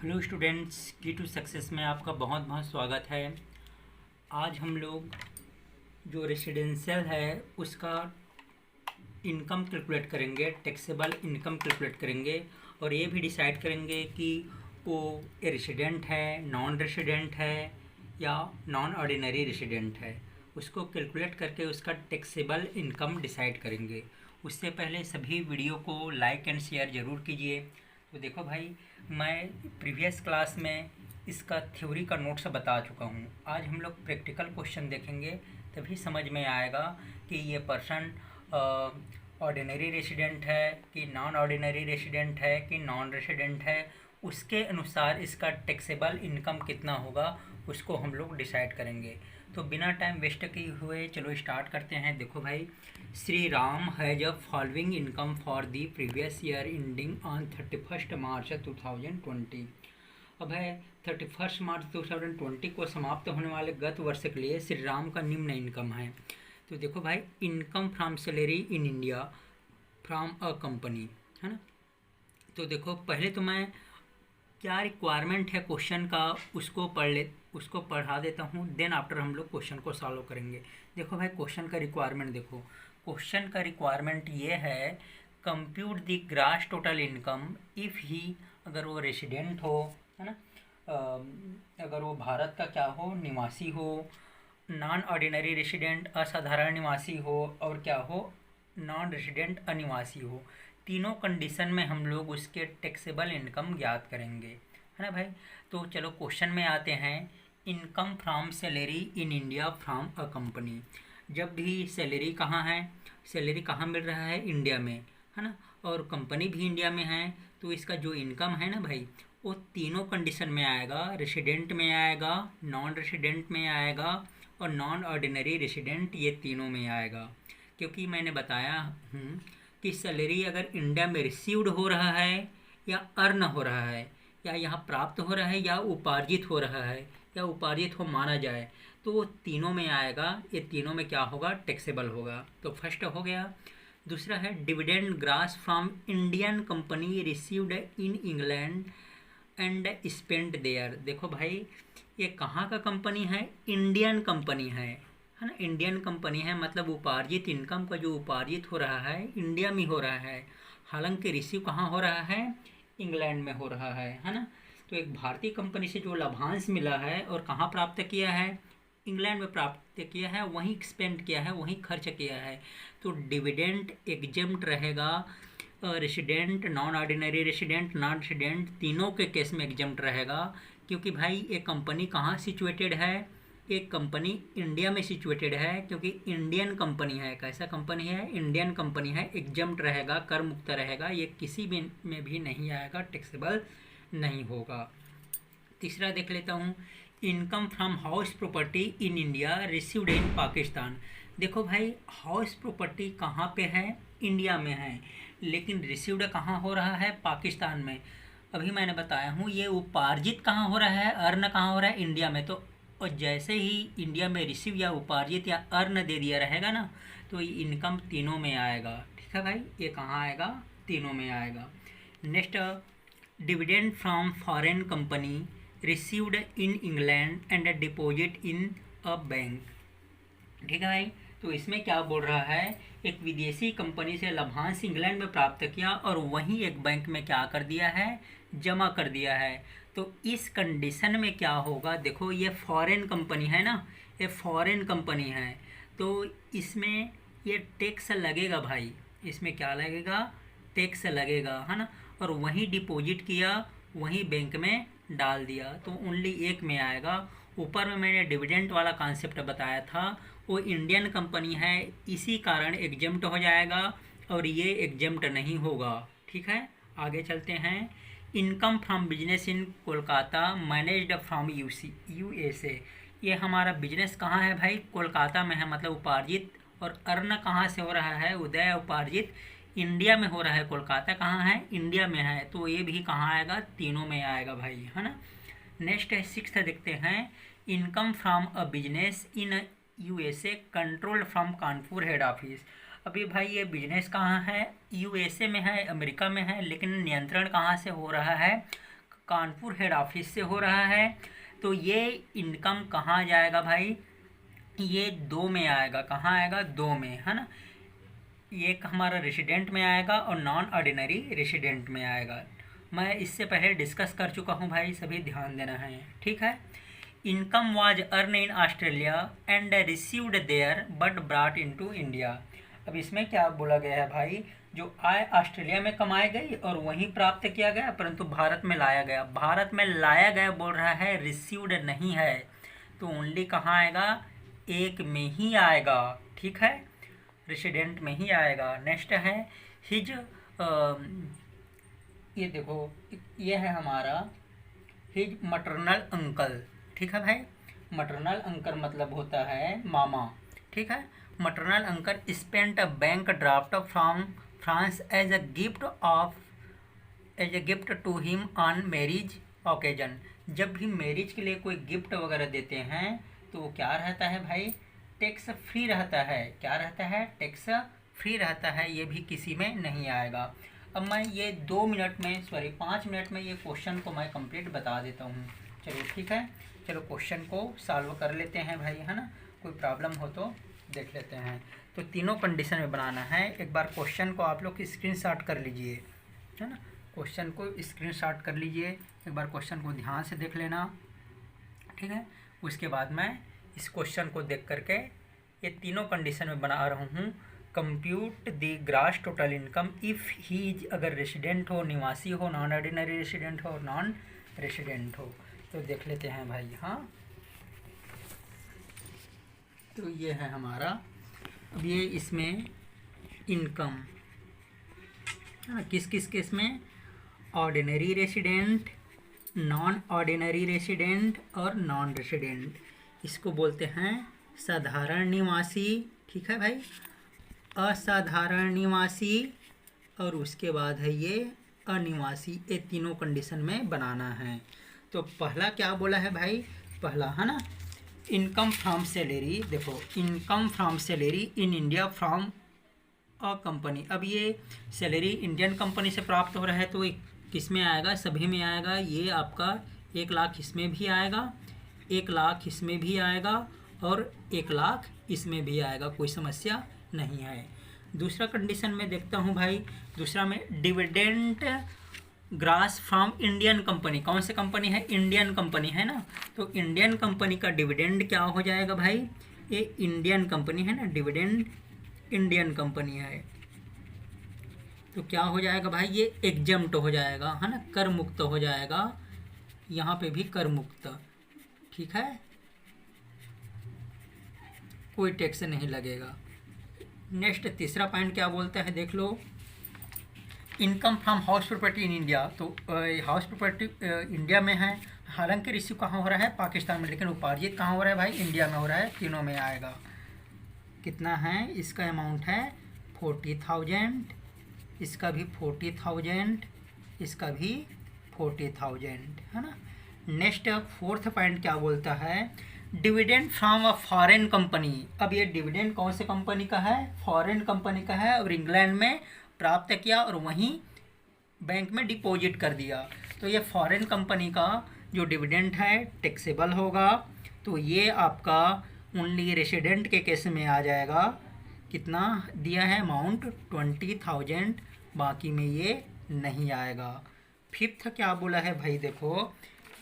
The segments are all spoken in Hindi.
हेलो स्टूडेंट्स, की टू सक्सेस में आपका बहुत बहुत स्वागत है। आज हम लोग जो रेसिडेंशियल है उसका इनकम कैलकुलेट करेंगे, टैक्सेबल इनकम कैलकुलेट करेंगे और ये भी डिसाइड करेंगे कि वो रेसिडेंट है, नॉन रेसिडेंट है या नॉन ऑर्डिनरी रेसिडेंट है। उसको कैलकुलेट करके उसका टैक्सेबल इनकम डिसाइड करेंगे। उससे पहले सभी वीडियो को लाइक एंड शेयर ज़रूर कीजिए। तो देखो भाई, मैं प्रीवियस क्लास में इसका थ्योरी का नोट्स बता चुका हूँ। आज हम लोग प्रैक्टिकल क्वेश्चन देखेंगे, तभी समझ में आएगा कि ये पर्सन ऑर्डिनरी रेसिडेंट है कि नॉन ऑर्डिनरी रेसिडेंट है कि नॉन रेसिडेंट है। उसके अनुसार इसका टैक्सेबल इनकम कितना होगा उसको हम लोग डिसाइड करेंगे। तो बिना टाइम वेस्ट किए हुए चलो स्टार्ट करते हैं। देखो भाई, Shri Ram has a following income for the previous year ending on 31 मार्च 2020। अब है 31 मार्च 2020 को समाप्त होने वाले गत वर्ष के लिए श्री राम का निम्न इनकम है। तो देखो भाई, income from salary in India from a company, है ना। तो देखो, पहले तो मैं क्या रिक्वायरमेंट है क्वेश्चन का उसको पढ़ा देता हूँ, देन आफ्टर हम लोग क्वेश्चन को सॉल्व करेंगे। देखो भाई, क्वेश्चन का रिक्वायरमेंट देखो। क्वेश्चन का रिक्वायरमेंट ये है, compute the grass total income if he, अगर वो रेसिडेंट हो, है ना, अगर वो भारत का क्या हो, निवासी हो, नॉन ऑर्डिनरी रेसिडेंट असाधारण निवासी हो, और क्या हो, नॉन रेसिडेंट अनिवासी हो। तीनों कंडीशन में हम लोग उसके टैक्सेबल इनकम ज्ञात करेंगे, है ना भाई। तो चलो क्वेश्चन में आते हैं। Income from salary in India from a company. जब भी सैलरी कहाँ है, सैलरी कहाँ मिल रहा है, इंडिया में, है ना, और कंपनी भी इंडिया में है, तो इसका जो इनकम है ना भाई, वो तीनों कंडीशन में आएगा। रेसिडेंट में आएगा, नॉन रेसिडेंट में आएगा और नॉन ऑर्डिनरी रेसिडेंट, ये तीनों में आएगा। क्योंकि मैंने बताया हूँ कि सैलरी अगर इंडिया में रिसीव्ड हो रहा है या अर्न हो रहा है या यहाँ प्राप्त हो रहा है या उपार्जित हो रहा है या उपार्जित हो माना जाए, तो वो तीनों में आएगा। ये तीनों में क्या होगा, टैक्सेबल होगा। तो फर्स्ट हो गया। दूसरा है dividend gross from Indian company received in England and spend there. देखो भाई, ये कहाँ का कंपनी है, इंडियन कंपनी है ना। इंडियन कंपनी है, मतलब उपार्जित इनकम का जो उपार्जित हो रहा है इंडिया में हो रहा है। हालांकि रिसीव कहाँ हो रहा है, इंग्लैंड में हो रहा है ना। तो एक भारतीय कंपनी से जो लाभांश मिला है और कहाँ प्राप्त किया है, इंग्लैंड में प्राप्त किया है, वहीं स्पेंड किया है, वहीं खर्च किया है। तो डिविडेंड एग्जेम्प्ट रहेगा। Resident, non ordinary resident, non resident, तीनों के केस में एग्जेम्प्ट रहेगा। क्योंकि भाई ये कंपनी कहाँ सिचुएटेड है, एक कंपनी इंडिया में सिचुएटेड है, क्योंकि इंडियन कंपनी है। कैसा कंपनी है, इंडियन कंपनी है, एग्जम्प्ट रहेगा, कर मुक्त रहेगा, ये किसी भी में भी नहीं आएगा, टैक्सेबल नहीं होगा। तीसरा देख लेता हूँ, income from house property in India received in Pakistan. देखो भाई, हाउस प्रॉपर्टी कहाँ पे है, इंडिया में है, लेकिन रिसीव्ड कहाँ हो रहा है, पाकिस्तान में। अभी मैंने बताया हूँ ये उपार्जित कहाँ हो रहा है, अर्न कहाँ हो रहा है, इंडिया में। तो और जैसे ही इंडिया में रिसीव या उपार्जित या अर्न दे दिया रहेगा ना, तो ये इनकम तीनों में आएगा। ठीक है भाई, ये कहाँ आएगा, तीनों में आएगा। Next, dividend from foreign company received in England and deposit in a bank. ठीक है भाई, तो इसमें क्या बोल रहा है, एक विदेशी कंपनी से लाभांश इंग्लैंड में प्राप्त किया और वहीं एक बैंक में क्या कर दिया है, जमा कर दिया है। तो इस कंडीशन में क्या होगा, देखो ये फॉरेन कंपनी है ना, ये फॉरेन कंपनी है, तो इसमें ये टैक्स लगेगा भाई। इसमें क्या लगेगा, टैक्स लगेगा, है ना। और वहीं डिपॉजिट किया, वहीं बैंक में डाल दिया, तो ओनली एक में आएगा। ऊपर में मैंने डिविडेंड वाला कॉन्सेप्ट बताया था, वो इंडियन कंपनी है, इसी कारण एग्जेम्प्ट हो जाएगा और ये एग्जेम्प्ट नहीं होगा। ठीक है, आगे चलते हैं। Income from business in Kolkata managed from USA. ये हमारा बिजनेस कहाँ है भाई, कोलकाता में है, मतलब उपार्जित। और अर्न कहाँ से हो रहा है, उदय उपार्जित इंडिया में हो रहा है। कोलकाता कहाँ है, इंडिया में है, तो ये भी कहाँ आएगा, तीनों में आएगा भाई, है ना। नेक्स्ट है, सिक्स्थ देखते हैं। Income from a business in USA controlled from Kanpur head office. अभी भाई ये बिजनेस कहाँ है, यूएसए में है, अमेरिका में है, लेकिन नियंत्रण कहाँ से हो रहा है, कानपुर हेड ऑफिस से हो रहा है। तो ये इनकम कहाँ जाएगा भाई, ये 2 में आएगा। कहाँ आएगा, 2 में, है ना। ये हमारा रेसिडेंट में आएगा और नॉन ऑर्डिनरी रेसिडेंट में आएगा। मैं इससे पहले डिस्कस कर चुका हूँ भाई, सभी ध्यान देना है, ठीक है। Income was earn in Australia and received there but brought into India. अब इसमें क्या बोला गया है भाई, जो आय ऑस्ट्रेलिया में कमाई गई और वहीं प्राप्त किया गया, परंतु भारत में लाया गया। भारत में लाया गया बोल रहा है, रिसीव्ड नहीं है, तो ओनली कहाँ आएगा, एक में ही आएगा, ठीक है, रेसिडेंट में ही आएगा। नेक्स्ट है हिज, ये देखो, ये है हमारा हिज मटरनल अंकल, ठीक है भाई। मटरनल अंकल मतलब होता है मामा, ठीक है। Maternal uncle spent a bank draft from France as a gift to him on marriage occasion. जब भी मैरिज के लिए कोई गिफ्ट वगैरह देते हैं तो वो क्या रहता है भाई, टैक्स फ्री रहता है। क्या रहता है, टैक्स फ्री रहता है, ये भी किसी में नहीं आएगा। अब मैं ये 5 मिनट में ये क्वेश्चन को मैं कंप्लीट बता देता हूँ। चलिए ठीक है, चलो क्वेश्चन को सॉल्व कर लेते हैं भाई, है ना। कोई प्रॉब्लम हो तो देख लेते हैं। तो तीनों कंडीशन में बनाना है। एक बार क्वेश्चन को आप लोग स्क्रीनशॉट कर लीजिए, है ना। क्वेश्चन को स्क्रीनशॉट कर लीजिए, एक बार क्वेश्चन को ध्यान से देख लेना, ठीक है। उसके बाद मैं इस क्वेश्चन को देख करके ये तीनों कंडीशन में बना रहा हूँ। Compute the grass total income if he is, अगर रेसिडेंट हो, निवासी हो, नॉन ऑर्डिनरी रेसिडेंट हो और नॉन रेसिडेंट हो। तो देख लेते हैं भाई, हाँ। तो ये है हमारा, अब ये इसमें इनकम, हाँ, किस किस केस में, ordinary resident, non ordinary resident और नॉन रेसिडेंट। इसको बोलते हैं साधारण निवासी, ठीक है भाई, असाधारण निवासी और उसके बाद है ये अनिवासी। ये तीनों कंडीशन में बनाना है। तो पहला क्या बोला है भाई, पहला है ना, इनकम फ्रॉम सैलरी। देखो, income from salary in India from a company. अब ये सैलरी इंडियन कंपनी से प्राप्त हो रहा है, तो किस में आएगा, सभी में आएगा। ये आपका 1 लाख इसमें भी आएगा, 1 लाख इसमें भी आएगा और 1 लाख इसमें भी आएगा, कोई समस्या नहीं है। दूसरा कंडीशन में देखता हूँ भाई, दूसरा में dividend gross from Indian company. कौन सी कंपनी है, इंडियन कंपनी है ना। तो इंडियन कंपनी का डिविडेंड क्या हो जाएगा भाई, ये इंडियन कंपनी है ना, डिविडेंड इंडियन कंपनी है, तो क्या हो जाएगा भाई, ये एग्जम्प्ट हो जाएगा, है ना, कर मुक्त हो जाएगा। यहाँ पे भी कर मुक्त, ठीक है, कोई टैक्स नहीं लगेगा। नेक्स्ट तीसरा पॉइंट क्या बोलता है, देख लो, income from house property in India. तो हाउस प्रॉपर्टी इंडिया में है, हालांकि रिसीव कहाँ हो रहा है, पाकिस्तान में, लेकिन उपार्जित कहाँ हो रहा है भाई, इंडिया में हो रहा है। तीनों में आएगा। कितना है, इसका अमाउंट है 40,000, इसका भी 40,000, इसका भी 40,000, है ना। नेक्स्ट फोर्थ पॉइंट क्या बोलता है, dividend from a foreign company. अब ये डिविडेंड कौन से कंपनी का है, फॉरेन कंपनी का है, और इंग्लैंड में प्राप्त किया और वहीं बैंक में डिपॉजिट कर दिया। तो ये फॉरेन कंपनी का जो डिविडेंड है टैक्सेबल होगा। तो ये आपका ओनली रेसिडेंट के केस में आ जाएगा। कितना दिया है अमाउंट, 20,000, बाकी में ये नहीं आएगा। फिफ्थ क्या बोला है भाई, देखो,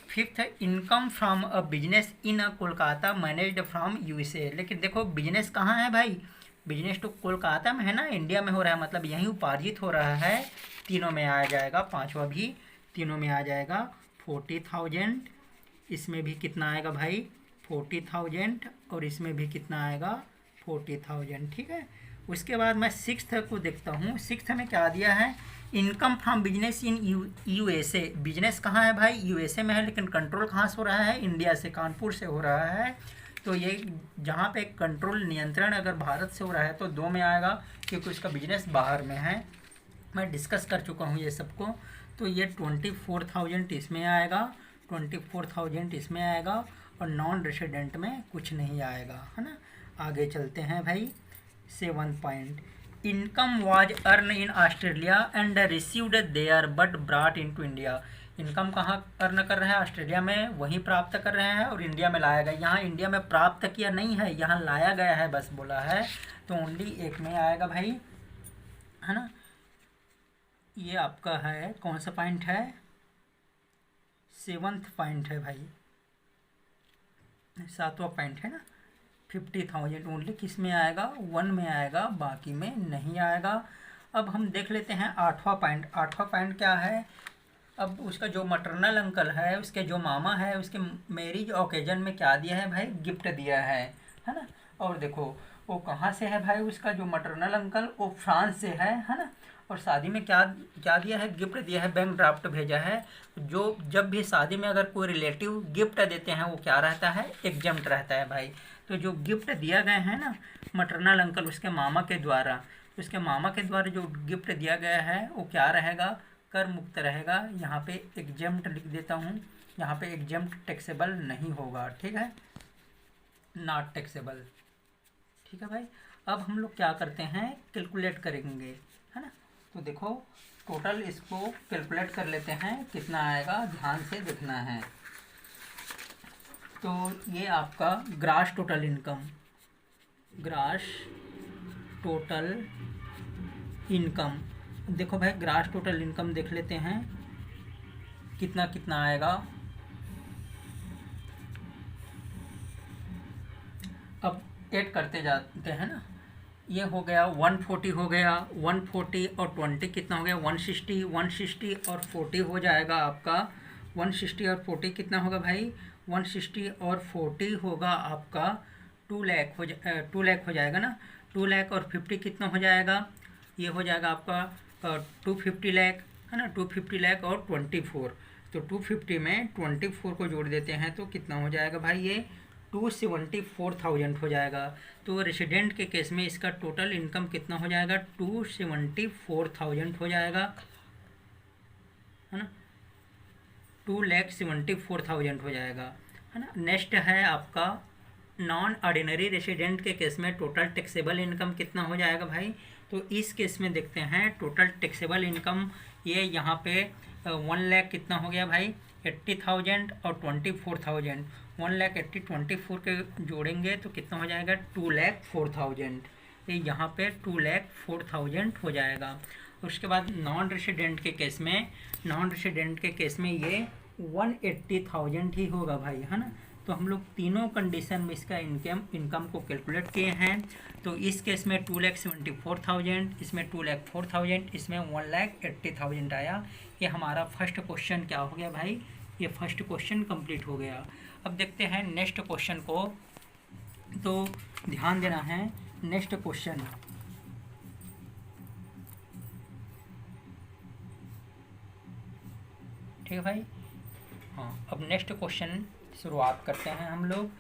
fifth, income from a business in a Kolkata managed from USA. लेकिन देखो, बिजनेस कहाँ है भाई, बिजनेस तो कोलकाता में है ना, इंडिया में हो रहा है, मतलब यहीं उपार्जित हो रहा है। तीनों में आ जाएगा, पांचवा भी तीनों में आ जाएगा। 40,000, इसमें भी कितना आएगा भाई, 40,000, और इसमें भी कितना आएगा, 40,000, ठीक है। उसके बाद मैं सिक्स्थ को देखता हूँ। सिक्स्थ में क्या दिया है, income from business in USA. Business कहाँ है भाई, यूएसए में है, लेकिन कंट्रोल कहाँ से हो रहा है, इंडिया से, कानपुर से हो रहा है। तो ये जहाँ पे कंट्रोल नियंत्रण अगर भारत से हो रहा है तो 2 में आएगा, क्योंकि उसका बिजनेस बाहर में है। मैं डिस्कस कर चुका हूँ ये सबको। तो ये 24,000 इसमें आएगा, 24,000 इसमें आएगा, और नॉन रेसिडेंट में कुछ नहीं आएगा, है ना। आगे चलते हैं भाई। 7 point, income was earn in Australia and received there but brought into India. Income कहाँ अर्न कर रहे हैं, ऑस्ट्रेलिया में वहीं प्राप्त कर रहे हैं और इंडिया में लाया गया। यहाँ इंडिया में प्राप्त किया नहीं है, यहाँ लाया गया है बस बोला है, तो ओनली एक में आएगा भाई, है ना। ये आपका है कौन सा पॉइंट है, 7वां पॉइंट है भाई, 7वां पॉइंट है ना। 50,000 ओनली किस में आएगा, 1 में आएगा, बाकी में नहीं आएगा। अब हम देख लेते हैं 8वां पॉइंट। 8वां पॉइंट क्या है, अब उसका जो मटरनल अंकल है, उसके जो मामा है, उसके मैरिज ओकेजन में क्या दिया है भाई, गिफ्ट दिया है ना। और देखो वो कहाँ से है भाई, उसका जो मटरनल अंकल वो फ्रांस से है ना। और शादी में क्या क्या दिया है, गिफ्ट दिया है, बैंक ड्राफ्ट भेजा है। जो जब भी शादी में अगर कोई रिलेटिव गिफ्ट देते हैं वो क्या रहता है, एग्जम्प्ट रहता है भाई। तो जो गिफ्ट दिया गया है ना मटरनल अंकल उसके मामा के द्वारा, उसके मामा के द्वारा जो गिफ्ट दिया गया है वो क्या रहेगा, कर मुक्त रहेगा। यहाँ पे एग्जम्प्ट लिख देता हूँ, यहाँ पे एग्जम्प्ट टैक्सेबल नहीं होगा, ठीक है, नॉट टैक्सेबल, ठीक है भाई। अब हम लोग क्या करते हैं, कैलकुलेट करेंगे, है ना। तो देखो टोटल इसको कैलकुलेट कर लेते हैं, कितना आएगा ध्यान से देखना है। तो ये आपका grass total income, grass total income, देखो भाई ग्रास टोटल इनकम देख लेते हैं कितना कितना आएगा। अब ऐड करते जाते हैं ना, ये हो गया 140 हो गया, 140 और 20 कितना हो गया, 160, 160 और 40 हो जाएगा आपका, 160 और 40 कितना होगा भाई, 160 और 40 होगा आपका 2 लाख 2 लाख हो जाएगा ना। 2 लाख और 50 कितना हो जाएगा, ये हो जाएगा आपका 250 लाख, है ना। 250 लाख और 24, तो 250 में 24 को जोड़ देते हैं तो कितना हो जाएगा भाई, ये 274,000 हो जाएगा। तो रेसिडेंट के केस में इसका टोटल इनकम कितना हो जाएगा, 274,000 हो जाएगा, है ना, 2,74,000 हो जाएगा, है ना। नेक्स्ट है आपका नॉन ऑर्डिनरी रेसिडेंट के केस में टोटल टैक्सेबल इनकम कितना हो जाएगा भाई। तो इस केस में देखते हैं टोटल टैक्सेबल इनकम, ये यहाँ पे 1 लाख कितना हो गया भाई, 80,000 और 24,000, 1,80,000 24 के जोड़ेंगे तो कितना हो जाएगा, 2,04,000, ये यहाँ पे 2,04,000 हो जाएगा। उसके बाद नॉन रेसिडेंट के केस में, नॉन रेसिडेंट के केस में ये 180,000 ही होगा भाई, है ना। तो हम लोग तीनों कंडीशन में इसका इनकम को कैलकुलेट किए हैं। तो इस केस में 2,74,000, इसमें 2,04,000, इसमें 1,80,000 आया। ये हमारा फर्स्ट क्वेश्चन क्या हो गया भाई, ये फर्स्ट क्वेश्चन कंप्लीट हो गया। अब देखते हैं नेक्स्ट क्वेश्चन को, तो ध्यान देना है नेक्स्ट क्वेश्चन, ठीक है भाई। हाँ, अब नेक्स्ट क्वेश्चन शुरुआत करते हैं हम लोग।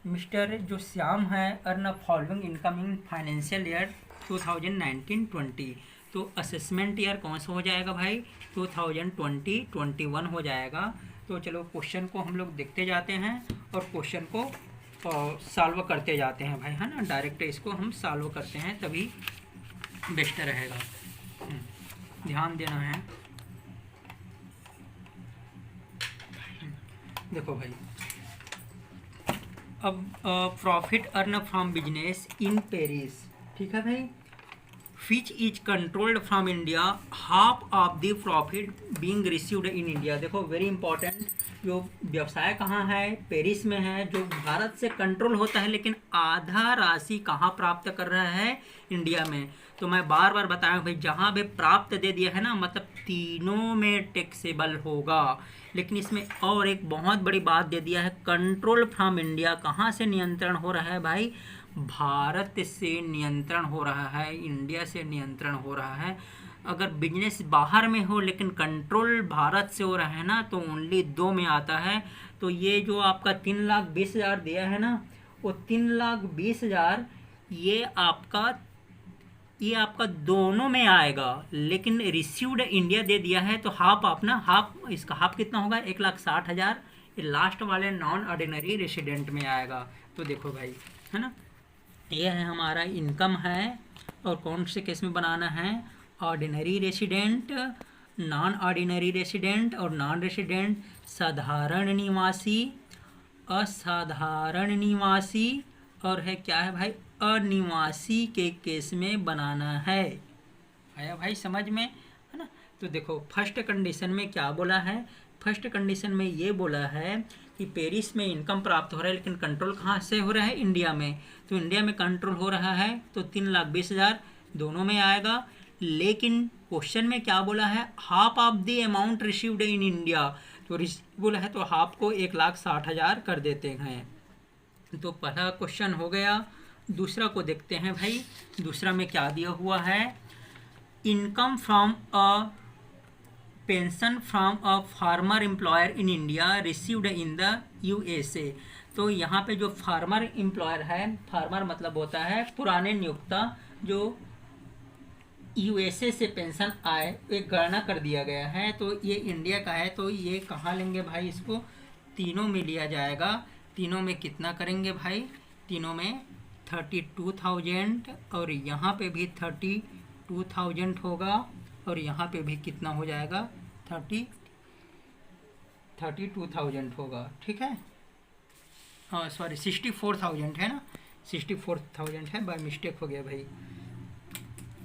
मिस्टर जो श्याम है earn following income in financial year 2019-20, तो असेसमेंट ईयर कौन सा हो जाएगा भाई, 2020-21 हो जाएगा। तो चलो क्वेश्चन को हम लोग देखते जाते हैं और क्वेश्चन को सॉल्व करते जाते हैं भाई, है ना। डायरेक्ट इसको हम सॉल्व करते हैं तभी बेस्ट रहेगा, ध्यान देना है। देखो भाई, अब profit earn from business in Paris, ठीक है भाई, which is controlled from India, half of the profit being received in India. देखो वेरी इंपॉर्टेंट, जो व्यवसाय कहाँ है, पेरिस में है, जो भारत से कंट्रोल होता है, लेकिन आधा राशि कहाँ प्राप्त कर रहा है, इंडिया में। तो मैं बार बार बताया भाई, जहाँ भी प्राप्त दे दिया है ना, मतलब तीनों में टैक्सेबल होगा। लेकिन इसमें और एक बहुत बड़ी बात दे दिया है, कंट्रोल फ्रॉम इंडिया, कहाँ से नियंत्रण हो रहा है भाई, भारत से नियंत्रण हो रहा है, इंडिया से नियंत्रण हो रहा है। अगर बिजनेस बाहर में हो लेकिन कंट्रोल भारत से हो रहा है ना, तो ओनली 2 में आता है। तो ये जो आपका 3,20,000 दिया है ना, वो 3,20,000 ये आपका दोनों में आएगा, लेकिन रिसीव्ड इंडिया दे दिया है तो हाफ अपना, हाफ इसका हाफ कितना होगा, 1,60,000, ये लास्ट वाले नॉन ऑर्डिनरी रेसिडेंट में आएगा। तो देखो भाई, है ना, ये है हमारा इनकम है, और कौन से केस में बनाना है, ordinary resident, non ordinary resident और नॉन रेसिडेंट, साधारण निवासी, असाधारण निवासी और है क्या है भाई अनिवासी के केस में बनाना है। आया भाई समझ में, है ना। तो देखो फर्स्ट कंडीशन में क्या बोला है, फर्स्ट कंडीशन में ये बोला है कि पेरिस में इनकम प्राप्त हो रहा है, लेकिन कंट्रोल कहाँ से हो रहा है, इंडिया में। तो इंडिया में कंट्रोल हो रहा है तो 3,20,000 दोनों में आएगा। लेकिन क्वेश्चन में क्या बोला है, half of the amount received in India, तो बोला है तो हाफ को 1,60,000 कर देते हैं। तो पहला क्वेश्चन हो गया। दूसरा को देखते हैं भाई, दूसरा में क्या दिया हुआ है, income from a pension from a farmer employer in India received in the USA. तो यहाँ पे जो फार्मर एम्प्लॉयर है, फार्मर मतलब होता है पुराने नियोक्ता, जो यूएसए से पेंशन आए, एक गणना कर दिया गया है। तो ये इंडिया का है, तो ये कहाँ लेंगे भाई, इसको तीनों में लिया जाएगा। तीनों में कितना करेंगे भाई, तीनों में 32,000 और यहाँ पे भी 32,000 होगा और यहाँ पे भी कितना हो जाएगा 32,000 होगा, ठीक है। हाँ सॉरी 64,000 है ना, 64,000 है, बाय मिस्टेक हो गया भाई।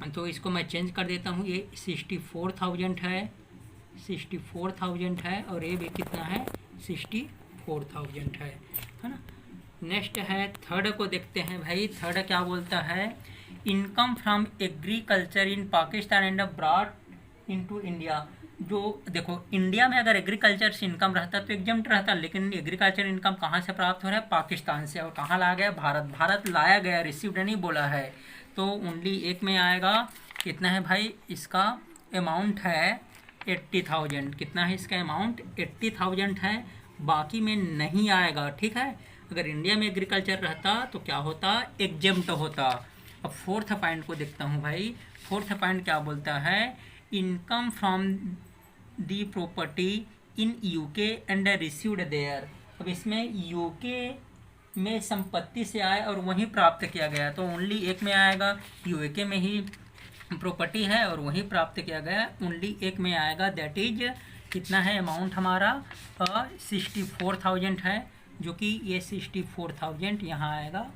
तो इसको मैं चेंज कर देता हूँ, ये 64,000 है, 64,000 है और ये भी कितना है 64,000 है ना। नेक्स्ट है थर्ड को देखते हैं भाई। थर्ड क्या बोलता है, income from agriculture in Pakistan and brought into India. जो देखो इंडिया में अगर एग्रीकल्चर से इनकम रहता तो एग्जम्प्ट रहता, लेकिन एग्रीकल्चर इनकम कहाँ से प्राप्त हो रहा है, पाकिस्तान से। और कहाँ लाया गया, भारत, भारत लाया गया, रिसीव्ड नहीं बोला है। तो ओनली एक में आएगा, कितना है भाई, इसका अमाउंट है 80,000। कितना है इसका अमाउंट, 80,000 है, बाकी में नहीं आएगा, ठीक है। अगर इंडिया में एग्रीकल्चर रहता तो क्या होता, एग्जम्प्ट होता। अब फोर्थ पॉइंट को देखता हूँ भाई। फोर्थ पॉइंट क्या बोलता है, income from the property in UK and received there. अब इसमें यूके में संपत्ति से आए और वहीं प्राप्त किया गया, तो ओनली एक में आएगा, यूके में ही प्रॉपर्टी है और वहीं प्राप्त किया गया, ओनली एक में आएगा। दैट इज कितना है अमाउंट हमारा 64,000 है, जो कि ये 64,000 यहाँ आएगा,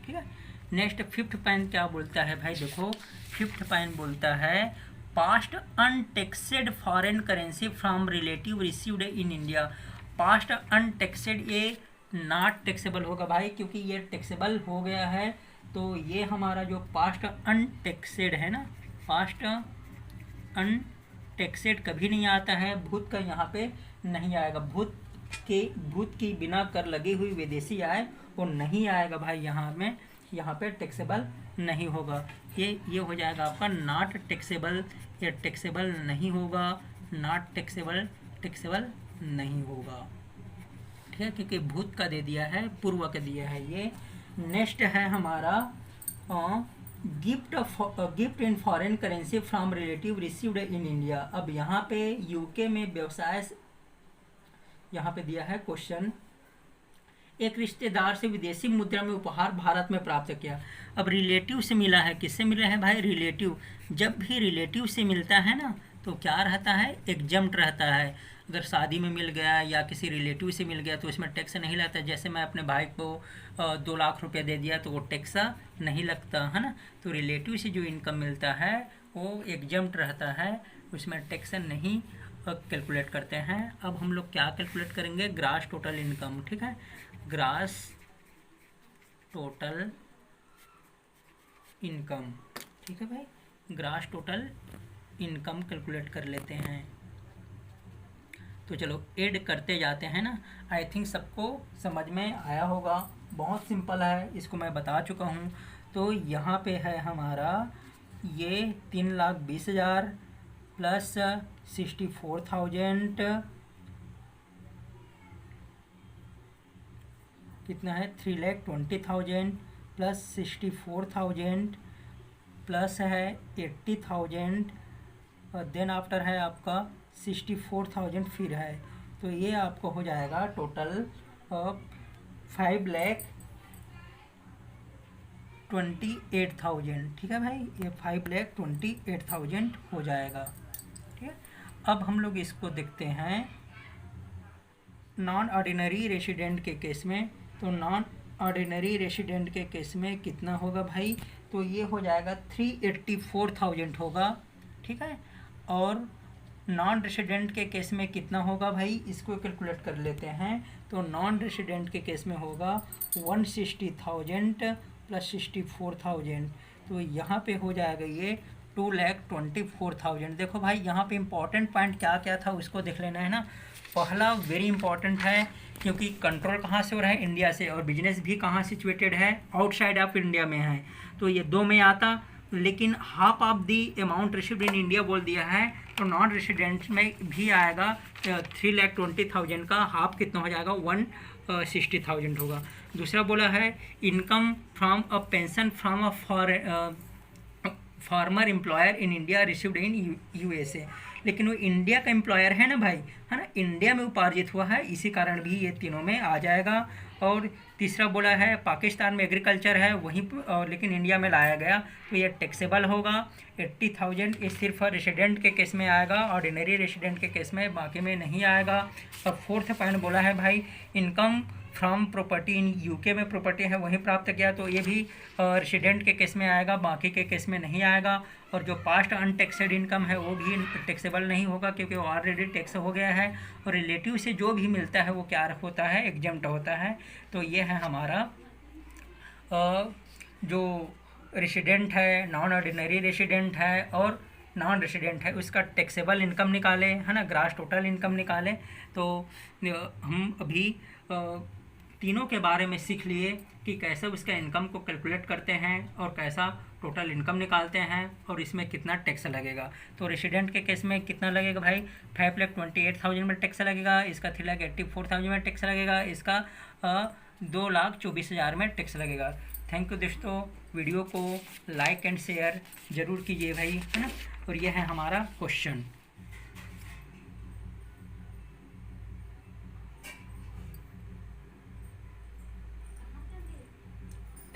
ठीक है। नेक्स्ट फिफ्थ पॉइंट क्या बोलता है भाई, देखो फिफ्थ पॉइंट बोलता है past untaxed foreign currency from relative received in India. Past untaxed ये नॉट टैक्सेबल होगा भाई, क्योंकि ये टैक्सेबल हो गया है। तो ये हमारा जो पास्ट अनटैक्सेड है ना, पास्ट अनटैक्सेड कभी नहीं आता है, भूत का यहाँ पे नहीं आएगा। भूत की बिना कर लगी हुई विदेशी आय वो नहीं आएगा भाई, यहाँ पे टैक्सेबल नहीं होगा। ये हो जाएगा आपका नॉट टैक्सेबल, ये टैक्सेबल नहीं होगा, नॉट टैक्सेबल नहीं होगा, ठीक है, क्योंकि भूत का दे दिया है, पूर्व का दिया है ये। नेक्स्ट है हमारा gift in foreign currency from relative received in India. अब यहाँ पे यूके में व्यवसाय, यहाँ पे दिया है क्वेश्चन, एक रिश्तेदार से विदेशी मुद्रा में उपहार भारत में प्राप्त किया। अब रिलेटिव से मिला है, किससे मिला है भाई, रिलेटिव। जब भी रिलेटिव से मिलता है ना तो क्या रहता है, एग्जम्प्ट रहता है। अगर शादी में मिल गया या किसी रिलेटिव से मिल गया तो इसमें टैक्स नहीं लगता। जैसे मैं अपने भाई को 2 लाख रुपए दे दिया तो वो टैक्स नहीं लगता है ना। तो रिलेटिव से जो इनकम मिलता है वो एग्जम्प्ट रहता है, उसमें टैक्स नहीं कैलकुलेट करते हैं। अब हम लोग क्या कैलकुलेट करेंगे, ग्रास टोटल इनकम, ठीक है, ग्रास टोटल इनकम, ठीक है भाई, ग्रास टोटल इनकम कैलकुलेट कर लेते हैं। तो चलो ऐड करते जाते हैं ना। आई थिंक सबको समझ में आया होगा, बहुत सिंपल है, इसको मैं बता चुका हूँ। तो यहाँ पे है हमारा ये 3,20,000 प्लस 64,000 कितना है 3,20,000 प्लस 64,000 प्लस है 80,000 और देन आफ्टर है आपका 64,000 फिर है। तो ये आपको हो जाएगा टोटल 5,28,000, ठीक है भाई, ये 5,28,000 हो जाएगा, ठीक है। अब हम लोग इसको देखते हैं नॉन ऑर्डिनरी रेसिडेंट के केस में। तो नॉन ऑर्डिनरी रेसिडेंट के केस में कितना होगा भाई, तो ये हो जाएगा 384,000 होगा, ठीक है। और नॉन रेसिडेंट के केस में कितना होगा भाई, इसको कैलकुलेट कर लेते हैं। तो नॉन रेसिडेंट के केस में होगा 160,000 प्लस 64,000, तो यहाँ पे हो जाएगा ये 2,24,000। देखो भाई यहाँ पे इम्पॉर्टेंट पॉइंट क्या क्या था उसको देख लेना है ना। पहला वेरी इंपॉर्टेंट है, क्योंकि कंट्रोल कहाँ से हो रहा है, इंडिया से, और बिजनेस भी कहाँ सिचुएटेड है, आउटसाइड ऑफ इंडिया में है। तो ये 2 में आता, लेकिन half of the amount received in India बोल दिया है, तो नॉन रेसिडेंट में भी आएगा 3,20,000 का हाफ कितना हो जाएगा, 160,000 होगा। दूसरा बोला है income from a pension from a farmer employer in India received in USA, लेकिन वो इंडिया का एम्प्लॉयर है ना भाई, है ना, इंडिया में उपार्जित हुआ है, इसी कारण भी ये तीनों में आ जाएगा। और तीसरा बोला है पाकिस्तान में एग्रीकल्चर है वहीं पर, लेकिन इंडिया में लाया गया, तो ये टैक्सेबल होगा। 80,000 ये सिर्फ रेसिडेंट के केस में आएगा, ऑर्डिनरी रेसिडेंट के केस में, बाकी में नहीं आएगा। और फोर्थ पॉइंट बोला है भाई income from property in UK में प्रॉपर्टी है वहीं प्राप्त किया, तो ये भी रेसिडेंट के केस में आएगा, बाकी के केस में नहीं आएगा। और जो पास्ट अनटैक्सेड इनकम है वो भी टैक्सेबल नहीं होगा, क्योंकि वो ऑलरेडी टैक्स हो गया है। और रिलेटिव से जो भी मिलता है वो क्या होता है, एग्जम्प्ट होता है। तो ये है हमारा जो रेसिडेंट है, नॉन ऑर्डिनरी रेसिडेंट है और नॉन रेसिडेंट है, उसका टैक्सेबल इनकम निकालें, है ना, ग्रास टोटल इनकम निकालें। तो हम अभी तीनों के बारे में सीख लिए कि कैसे उसका इनकम को कैलकुलेट करते हैं और कैसा टोटल इनकम निकालते हैं और इसमें कितना टैक्स लगेगा। तो रेसिडेंट के केस में कितना लगेगा भाई, 5,28,000 में टैक्स लगेगा, इसका 3,84,000 में टैक्स लगेगा, इसका 2,24,000 में टैक्स लगेगा। थैंक यू दोस्तों, वीडियो को लाइक एंड शेयर ज़रूर कीजिए भाई, है ना। और ये है हमारा क्वेश्चन।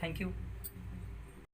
Thank you.